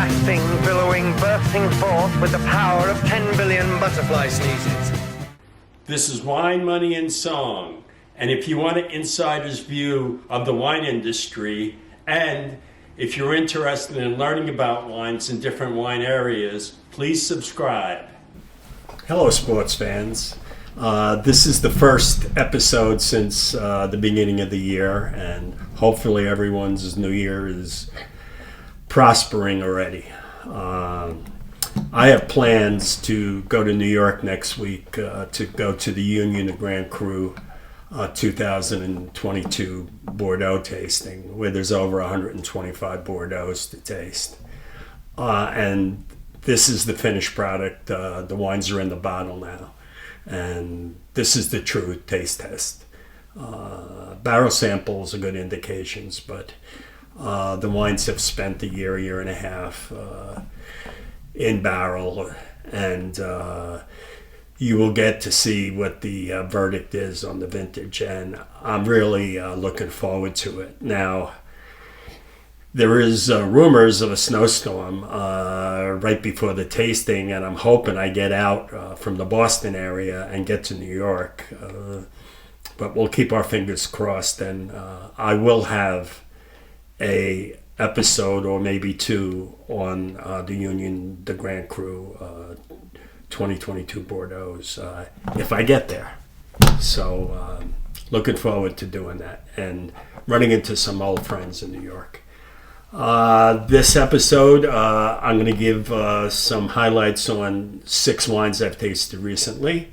Blasting, billowing, bursting forth with the power of 10 billion butterfly sneezes. This is Wine, Money, and Song. And if you want an insider's view of the wine industry, and if you're interested in learning about wines in different wine areas, please subscribe. Hello, sports fans. This is the first episode since the beginning of the year, and hopefully everyone's new year is prospering already. I have plans to go to New York next week to go to the Union and Grand Cru 2022 Bordeaux tasting, where there's over 125 Bordeaux to taste. And this is the finished product. The wines are in the bottle now. And this is the true taste test. Barrel samples are good indications, but the wines have spent a year and a half in barrel, and you will get to see what the verdict is on the vintage, and I'm really looking forward to it. Now, there is rumors of a snowstorm right before the tasting, and I'm hoping I get out from the Boston area and get to New York, but we'll keep our fingers crossed, and I will have a episode or maybe two on the Union, the Grand Cru 2022 Bordeaux if I get there. So looking forward to doing that and running into some old friends in New York. This episode, I'm going to give some highlights on 6 wines I've tasted recently,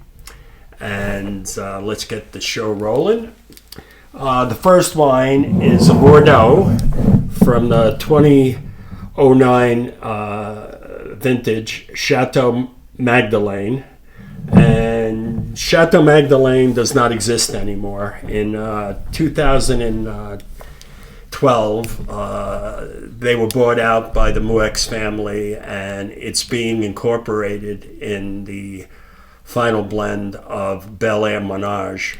and let's get the show rolling. The first wine is a Bordeaux from the 2009 vintage Chateau Magdalene. And Chateau Magdalene does not exist anymore. In 2012, they were bought out by the Mouex family, and it's being incorporated in the final blend of Bel Air Menage.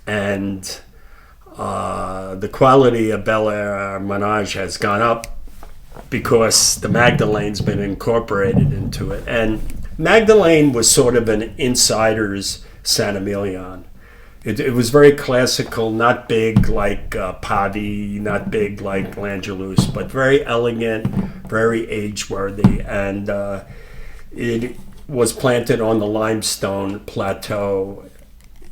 And the quality of Bel Air Menage has gone up because the Magdalene's been incorporated into it. And Magdalene was sort of an insider's Saint Emilion. It was very classical, not big like Pavots, not big like L'Angelus, but very elegant, very age-worthy. And it was planted on the limestone plateau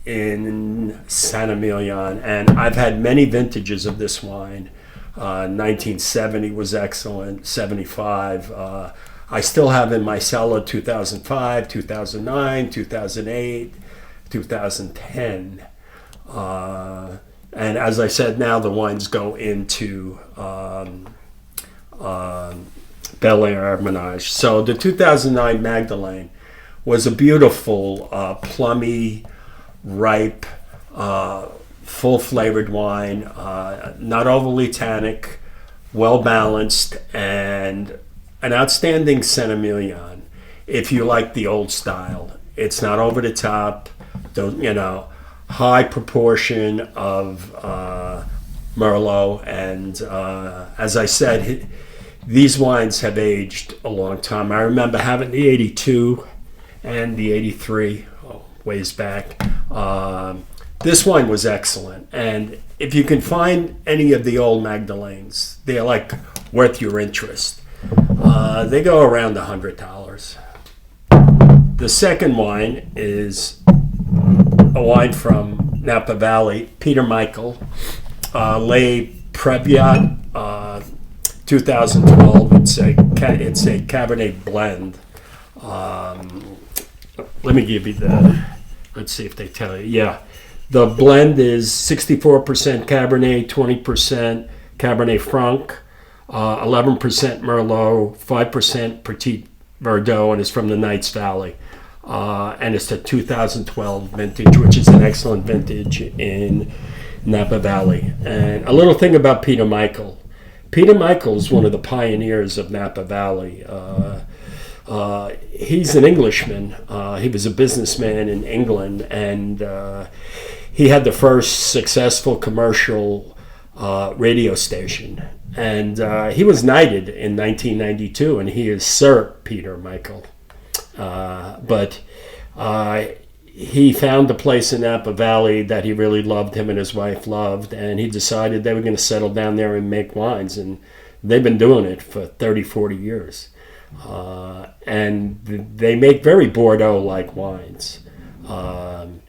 in Saint Emilion, and I've had many vintages of this wine. 1970 was excellent, 75. I still have in my cellar 2005, 2009, 2008, 2010. And as I said, now the wines go into Bel Air Menage. So the 2009 Magdalene was a beautiful, plummy, ripe, full-flavored wine, not overly tannic, well-balanced, and an outstanding Saint Emilion. If you like the old style, it's not over the top. High proportion of Merlot, and as I said, these wines have aged a long time. I remember having the 82 and the 83. Ways back. This wine was excellent, and if you can find any of the old Magdalenes, they're like worth your interest. They go around $100. The second wine is a wine from Napa Valley, Peter Michael, Les Préviat, 2012. It's a Cabernet blend. Let me give you let's see if they tell you. Yeah, the blend is 64% Cabernet, 20% Cabernet Franc, 11% Merlot, 5% Petit Verdot, and it's from the Knights Valley. And it's a 2012 vintage, which is an excellent vintage in Napa Valley. And a little thing about Peter Michael. Peter Michael is one of the pioneers of Napa Valley. He's an Englishman. He was a businessman in England, and he had the first successful commercial radio station. And he was knighted in 1992, and he is Sir Peter Michael. But he found a place in Napa Valley that he really loved, him and his wife loved, and he decided they were going to settle down there and make wines. And they've been doing it for 30, 40 years. And they make very Bordeaux-like wines. And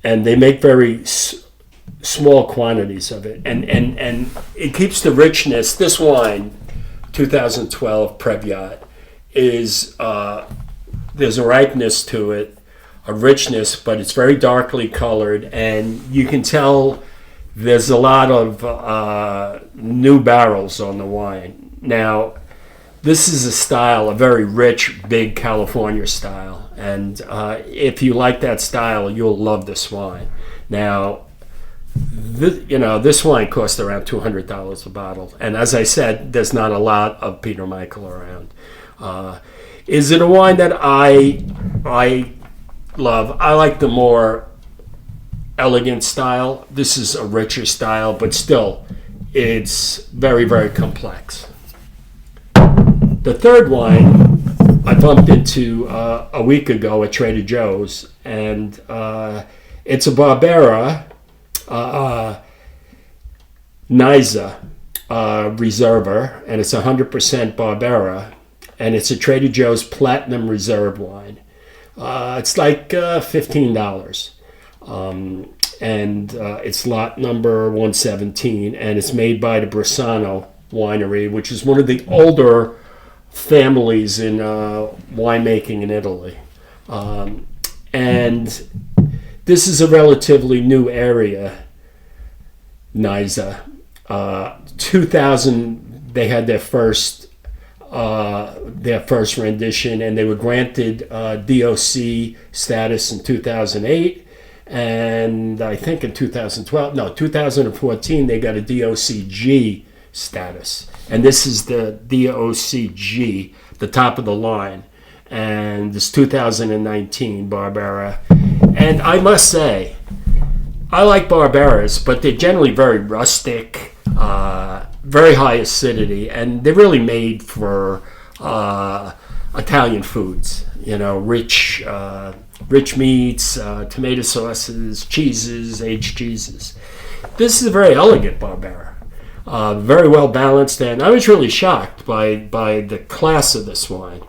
they make very small quantities of it. And it keeps the richness. This wine, 2012 Previat, is, there's a ripeness to it, a richness, but it's very darkly colored. And you can tell there's a lot of new barrels on the wine. Now, this is a style, a very rich, big California style. And if you like that style, you'll love this wine. Now, this wine costs around $200 a bottle. And as I said, there's not a lot of Peter Michael around. Is it a wine that I love? I like the more elegant style. This is a richer style, but still, it's very, very complex. The third wine I bumped into a week ago at Trader Joe's, and it's a Barbera Nysa Reserver, and it's 100% Barbera, and it's a Trader Joe's Platinum Reserve wine. It's like $15. And it's lot number 117, and it's made by the Bressano Winery, which is one of the older families in winemaking in Italy. And this is a relatively new area, Nysa. 2000, they had their first rendition, and they were granted DOC status in 2008. And I think in 2014, they got a DOCG status. And this is the DOCG, the top of the line. And this 2019 Barbera. And I must say, I like Barberas, but they're generally very rustic, very high acidity, and they're really made for Italian foods. Rich meats, tomato sauces, cheeses, aged cheeses. This is a very elegant Barbera, very well balanced, and I was really shocked by the class of this wine.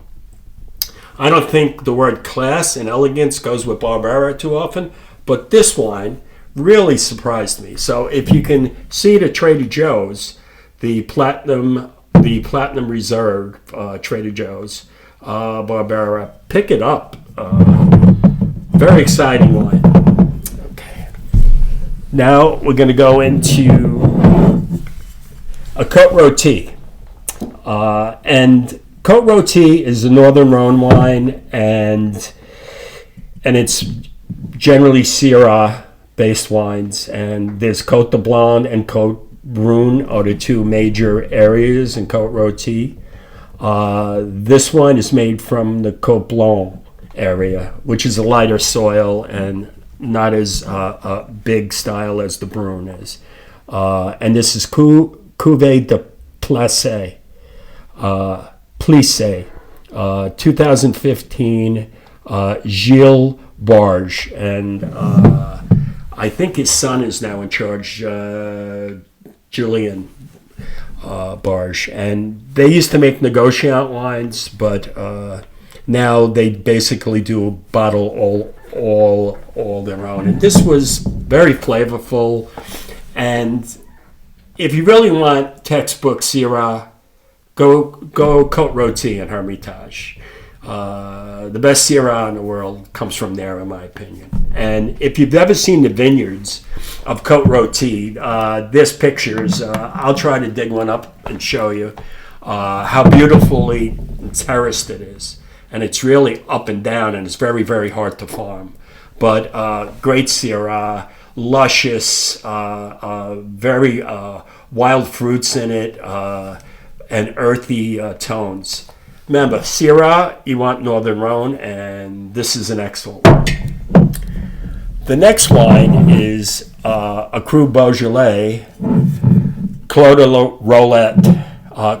I don't think the word class and elegance goes with Barbera too often, but this wine really surprised me. So if you can see it at Trader Joe's, the Platinum Reserve Trader Joe's Barbera, pick it up. Very exciting wine. Okay. Now we're going to go into a Côte Rôtie. And Côte Rôtie is a Northern Rhone wine, and it's generally Syrah-based wines. And there's Côte de Blanc and Côte Rhone are the two major areas in Côte Rôtie. This wine is made from the Côte Blanc area, which is a lighter soil and not as big style as the Brune is. And this is Cuvée de Plissé, 2015, Gilles Barge. And I think his son is now in charge, Julian Barge. And they used to make negociant wines, but now they basically do bottle all their own. And this was very flavorful. And if you really want textbook Syrah, go Côte Rôtie and Hermitage. The best Syrah in the world comes from there, in my opinion. And if you've ever seen the vineyards of Côte Rôtie, there's pictures. I'll try to dig one up and show you how beautifully terraced it is. And it's really up and down, and it's very, very hard to farm. But great Syrah, luscious, very wild fruits in it, and earthy tones. Remember, Syrah, you want Northern Rhone, and this is an excellent one. The next wine is a Cru Beaujolais, Clos de Roulette,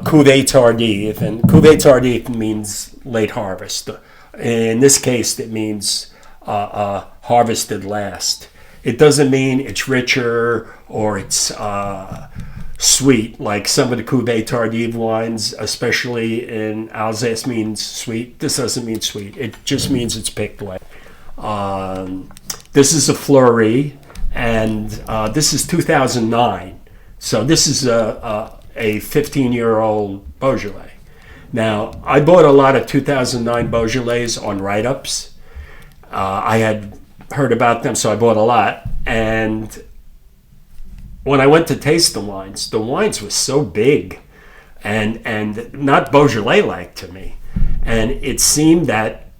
Cuvée Tardive, and Cuvée Tardive means late harvest. In this case, it means harvested last. It doesn't mean it's richer or it's sweet, like some of the Cuvée Tardive wines, especially in Alsace, means sweet. This doesn't mean sweet. It just means it's picked late. This is a Fleurie, and this is 2009. So this is a 15-year-old Beaujolais. Now, I bought a lot of 2009 Beaujolais on write-ups. I had heard about them, so I bought a lot. And when I went to taste the wines were so big and not Beaujolais-like to me. And it seemed that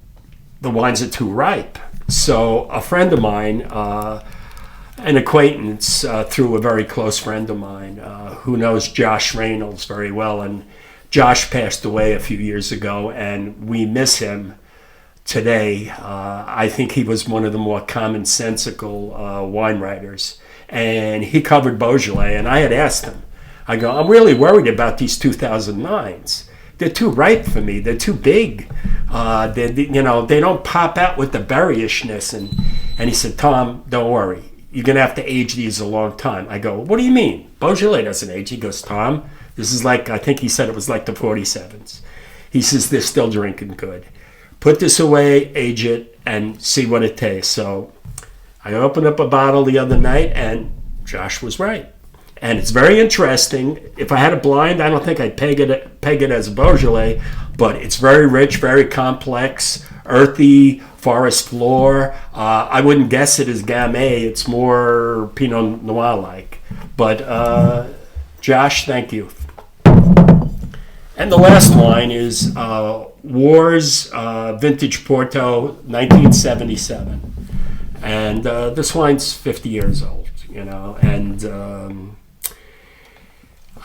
the wines are too ripe. So a friend of mine, an acquaintance through a very close friend of mine who knows Josh Reynolds very well, and Josh passed away a few years ago, and we miss him today. I think he was one of the more commonsensical wine writers, and he covered Beaujolais, and I had asked him, I go, I'm really worried about these 2009s. They're too ripe for me. They're too big. They don't pop out with the berryishness. And he said, Tom, don't worry. You're going to have to age these a long time. I go, what do you mean? Beaujolais doesn't age. He goes, Tom, this is like, I think he said it was like the 47s. He says, they're still drinking good. Put this away, age it, and see what it tastes. So I opened up a bottle the other night, and Josh was right. And it's very interesting. If I had a blind, I don't think I'd peg it as a Beaujolais, but it's very rich, very complex, earthy, forest floor. I wouldn't guess it as Gamay. It's more Pinot Noir-like. But Josh, thank you. And the last wine is Wars Vintage Porto, 1977. And this wine's 50 years old, and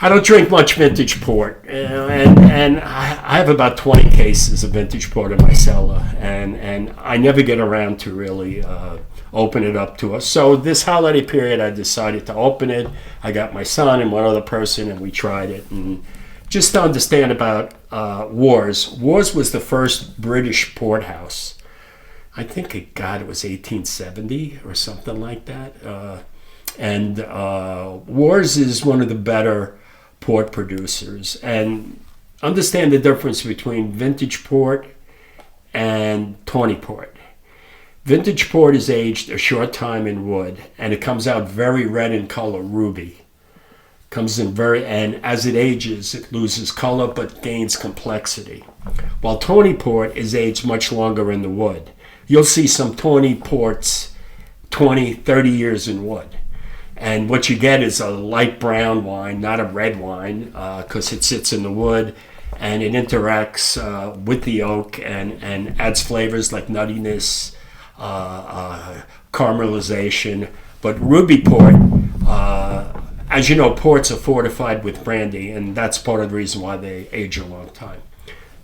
I don't drink much vintage port, and I have about 20 cases of vintage port in my cellar, and I never get around to really open it up to us. So this holiday period, I decided to open it. I got my son and one other person, and we tried it. And just to understand about Wars was the first British port house. I think it was 1870 or something like that. And Wars is one of the better port producers. And understand the difference between vintage port and tawny port. Vintage port is aged a short time in wood, and it comes out very red in color, ruby. Comes in and as it ages, it loses color but gains complexity. While tawny port is aged much longer in the wood. You'll see some tawny ports 20, 30 years in wood. And what you get is a light brown wine, not a red wine, because it sits in the wood and it interacts with the oak and adds flavors like nuttiness, caramelization. But ruby port, as you know, ports are fortified with brandy, and that's part of the reason why they age a long time.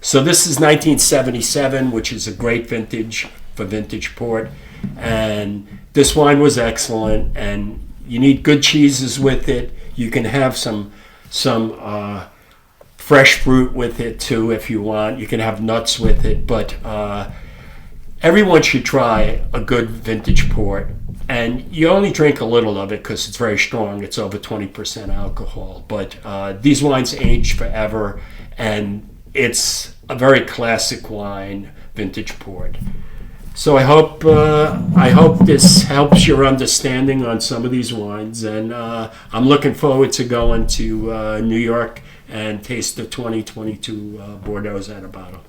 So this is 1977, which is a great vintage for vintage port. And this wine was excellent, and you need good cheeses with it. You can have some fresh fruit with it too if you want. You can have nuts with it, but everyone should try a good vintage port. And you only drink a little of it because it's very strong. It's over 20% alcohol. But these wines age forever, and it's a very classic wine, vintage port. So I hope this helps your understanding on some of these wines, and I'm looking forward to going to New York and taste the 2022 Bordeaux out of bottle.